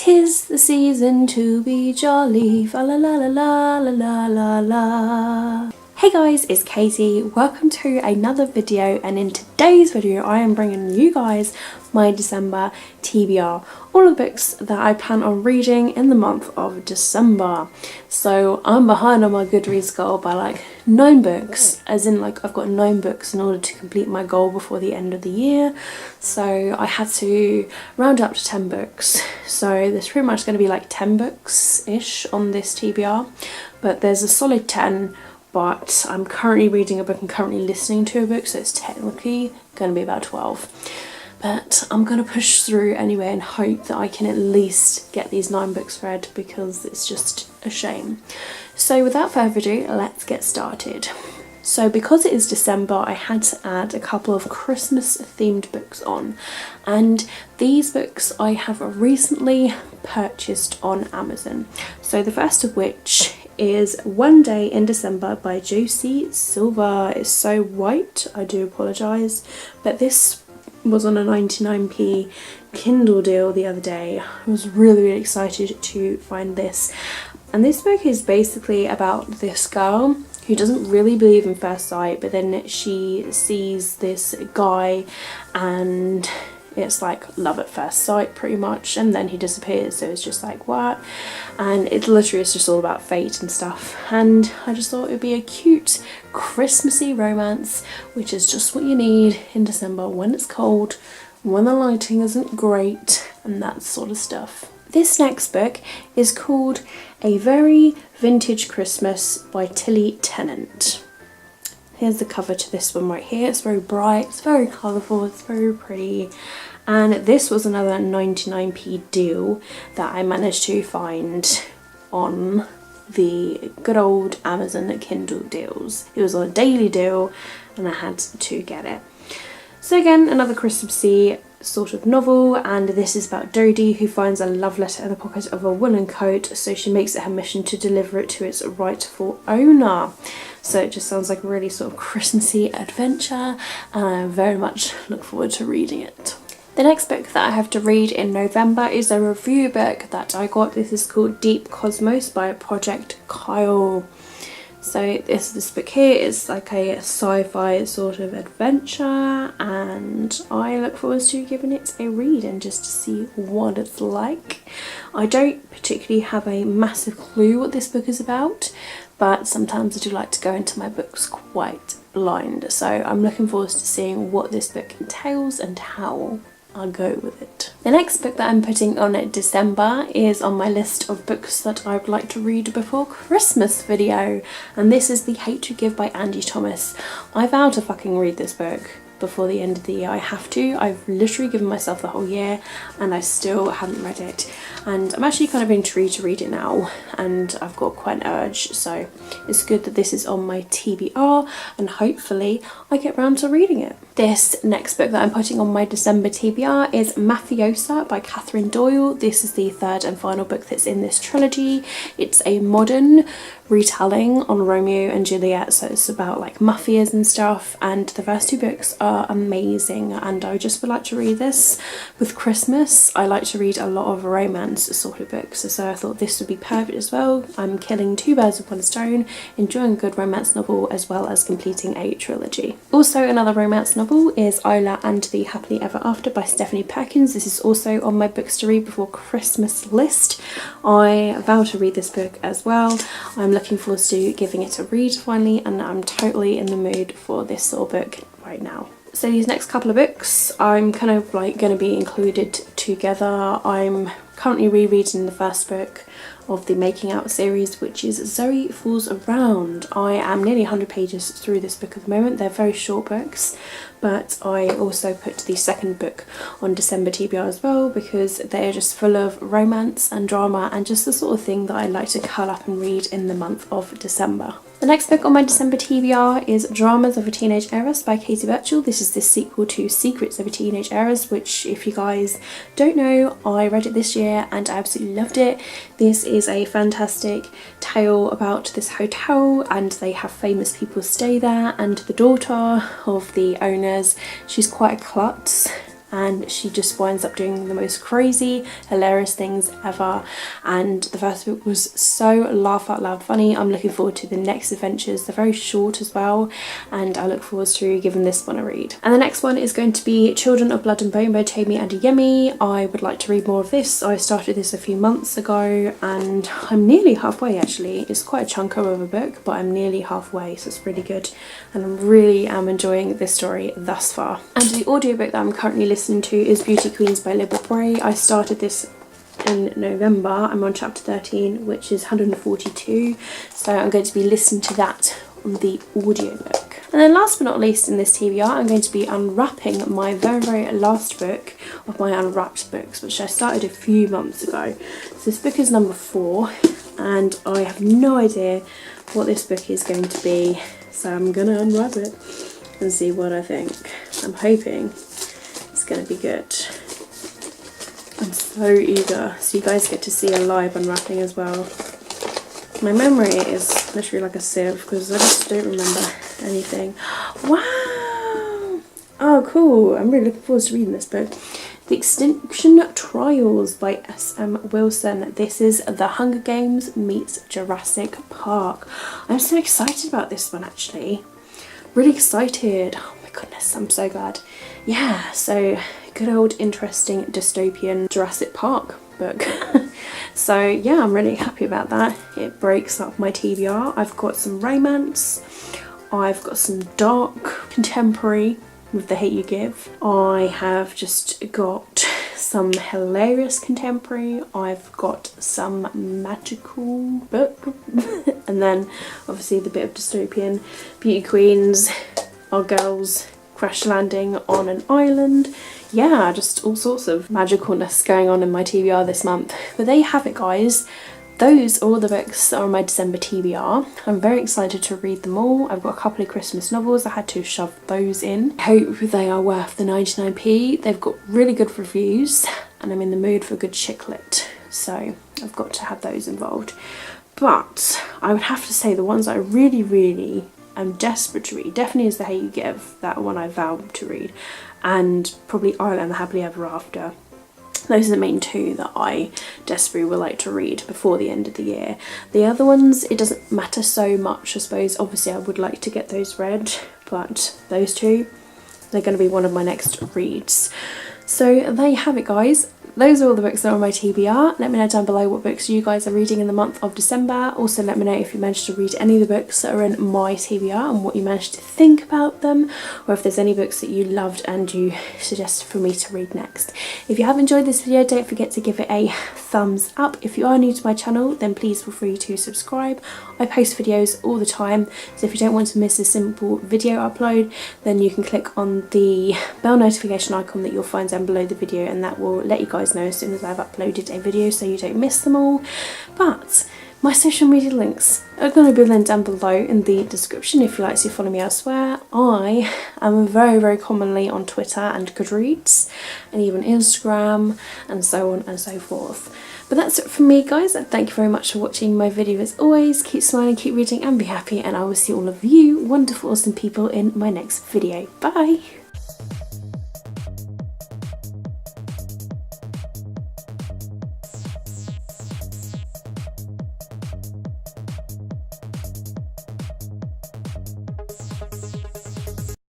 'Tis the season to be jolly, fa la la la la la la la. Hey guys, it's Katie. Welcome to another video, and in today's video I am bringing you guys my December TBR, all of the books that I plan on reading in the month of December. So I'm behind on my Goodreads goal by like 9 books, as in like I've got 9 books in order to complete my goal before the end of the year. So I had to round up to 10 books. So there's pretty much going to be like 10 books-ish on this TBR, but there's a solid 10. But I'm currently reading a book and currently listening to a book, so it's technically going to be about 12. But I'm going to push through anyway and hope that I can at least get these 9 books read, because it's just a shame. So without further ado, let's get started. So because it is December, I had to add a couple of Christmas themed books on, and these books I have recently purchased on Amazon. So the first of which is One Day in December by Josie Silver. It's so white, I do apologise, but this was on a 99p Kindle deal the other day. I was really excited to find this, and this book is basically about this girl who doesn't really believe in first sight, but then she sees this guy and it's like love at first sight pretty much, and then he disappears, so it's just like what? And it literally is just all about fate and stuff, and I just thought it would be a cute Christmassy romance, which is just what you need in December when it's cold, when the lighting isn't great and that sort of stuff. This next book is called A Very Vintage Christmas by Tilly Tennant. Here's the cover to this one right here. It's very bright, it's very colourful, it's very pretty. And this was another 99p deal that I managed to find on the good old Amazon Kindle deals. It was on a daily deal and I had to get it. So again, another Christmassy sort of novel, and this is about Dodie, who finds a love letter in the pocket of a woolen coat, so she makes it her mission to deliver it to its rightful owner. So it just sounds like a really sort of Christmassy adventure, and I very much look forward to reading it. The next book that I have to read in November is a review book that I got. This is called Deep Cosmos by Project Kyle. So this book here is like a sci-fi sort of adventure, and I look forward to giving it a read and just to see what it's like. I don't particularly have a massive clue what this book is about, but sometimes I do like to go into my books quite blind, so I'm looking forward to seeing what this book entails and how I'll go with it. The next book that I'm putting on December is on my list of books that I would like to read before Christmas video, and this is The Hate You Give by Angie Thomas. I vow to fucking read this book before the end of the year. I have to. I've literally given myself the whole year and I still haven't read it, and I'm actually kind of intrigued to read it now, and I've got quite an urge, so it's good that this is on my TBR and hopefully I get round to reading it. This next book that I'm putting on my December TBR is Mafiosa by Catherine Doyle. This is the third and final book that's in this trilogy. It's a modern retelling on Romeo and Juliet, so it's about like mafias and stuff, and the first 2 books are amazing, and I just would like to read this with Christmas. I like to read a lot of romance sort of books, so I thought this would be perfect as well. I'm killing 2 birds with 1 stone, enjoying a good romance novel as well as completing a trilogy. Also another romance novel is Isla and the Happily Ever After by Stephanie Perkins. This is also on my books to read before Christmas list. I vow to read this book as well. I'm looking forward to giving it a read finally, and I'm totally in the mood for this sort of book right now. So these next couple of books I'm kind of like going to be included together. I'm currently rereading the first book of the Making Out series, which is Zoe Falls Around. I am nearly 100 pages through this book at the moment. They're very short books, but I also put the second book on December TBR as well, because they're just full of romance and drama and just the sort of thing that I like to curl up and read in the month of December. The next book on my December TBR is Dramas of a Teenage Heiress by Katie Birchall. This is the sequel to Secrets of a Teenage Heiress, which, if you guys don't know, I read it this year and I absolutely loved it. This is a fantastic tale about this hotel, and they have famous people stay there, and the daughter of the owners, she's quite a klutz, and she just winds up doing the most crazy, hilarious things ever. And the first book was so laugh out loud funny. I'm looking forward to the next adventures. They're very short as well, and I look forward to giving this one a read. And the next one is going to be Children of Blood and Bone by Tammy and Yemi. I would like to read more of this. I started this a few months ago and I'm nearly halfway actually. It's quite a chunker of a book, but I'm nearly halfway, so it's really good, and I really am enjoying this story thus far. And the audiobook that I'm currently listening to is Beauty Queens by Libba Bray. I started this in November. I'm on chapter 13, which is 142, so I'm going to be listening to that on the audiobook. And then last but not least in this TBR, I'm going to be unwrapping my very last book of my unwrapped books, which I started a few months ago. So this book is number 4, and I have no idea what this book is going to be, so I'm gonna unwrap it and see what I think. I'm hoping it's gonna be good. I'm so eager, so you guys get to see a live unwrapping as well. My memory is literally like a sieve because I just don't remember anything. Wow! Oh cool, I'm really looking forward to reading this book. The Extinction Trials by S.M. Wilson. This is The Hunger Games meets Jurassic Park. I'm so excited about this one actually. Really excited. Oh my goodness, I'm so glad. Yeah, so good old interesting dystopian Jurassic Park book. So yeah, I'm really happy about that. It breaks up my TBR. I've got some romance. I've got some dark contemporary with The Hate U Give. I have just got some hilarious contemporary. I've got some magical book and then obviously the bit of dystopian. Beauty Queens, Our Girls Crash Landing on an Island. Yeah, just all sorts of magicalness going on in my TBR this month. But there you have it guys. Those are all the books that are on my December TBR. I'm very excited to read them all. I've got a couple of Christmas novels. I had to shove those in. I hope they are worth the 99p. They've got really good reviews and I'm in the mood for a good chick lit. So I've got to have those involved. But I would have to say the ones I really am desperate to read definitely is The Hate U Give, that one I vowed to read, and probably Ireland the Happily Ever After. Those are the main two that I desperately would like to read before the end of the year. The other ones, it doesn't matter so much, I suppose. Obviously I would like to get those read, but those two, they're going to be one of my next reads. So there you have it guys. Those are all the books that are on my TBR. Let me know down below what books you guys are reading in the month of December. Also let me know if you managed to read any of the books that are in my TBR and what you managed to think about them, or if there's any books that you loved and you suggested for me to read next. If you have enjoyed this video, don't forget to give it a thumbs up. If you are new to my channel, then please feel free to subscribe. I post videos all the time, so if you don't want to miss a simple video upload, then you can click on the bell notification icon that you'll find down below the video, and that will let you guys know as soon as I've uploaded a video so you don't miss them all. But my social media links are going to be linked down below in the description if you'd like to follow me elsewhere. I am very commonly on Twitter and Goodreads and even Instagram and so on and so forth. But that's it from me guys, and thank you very much for watching my video as always. Keep smiling, keep reading and be happy, and I will see all of you wonderful awesome people in my next video. Bye!